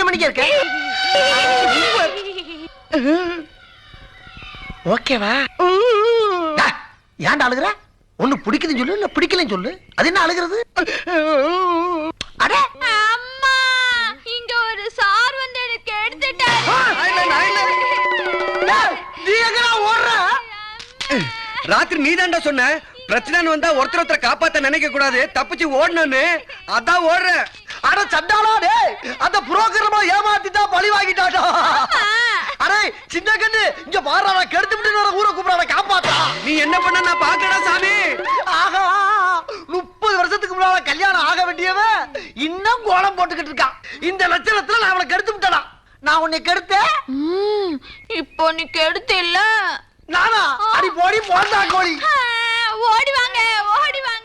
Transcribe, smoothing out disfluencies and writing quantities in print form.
மணிக்கு இருக்க ஓகேவா? ஏன்டா அழுகுற? ஒண்ணு பிடிக்குதுன்னு சொல்லு, இல்ல பிடிக்கலன்னு சொல்லு. அது என்ன அழுகிறது? அடே அம்மா, இங்க ஒரு சார் வந்து எனக்கு எடுத்துட்டாரு. நீ எங்கடா ஓடுற? ராத்திரி நீதான்டா சொன்ன பிரச்சனை வந்தா ஒருத்தர் காப்பாத்த நினைக்க கூடாது, தப்பிச்சு ஓடணும்னு. அதான் ஓடுற. அட சண்டாளா டேய், அந்த புரோகிராம ஏமாத்திட்டா, பழி வாங்கிட்டாடா. அடே சின்ன கண்ணு, இங்க பாறா, நான் கெடுத்து விட்டு ஊரை கூப்பிடாத, காப்பாத்தா. நீ என்ன பண்ண நான் பாக்கடா சாமி. ஆகா, 30 வருஷத்துக்கு முன்னால கல்யாணம் ஆக வேண்டியவன் இன்னும் கோலம் போட்டுக்கிட்டு இருக்கான். இந்த லட்சணத்துல நான் அவளை கெடுத்து விட்டடா. நான் உன்னை கெடுத்தேன். இப்போ நீ கெடுத்து இல்ல. நானா? அடி போடி போண்டா கோழி. ஓடி வாங்க, ஓடி வாங்க.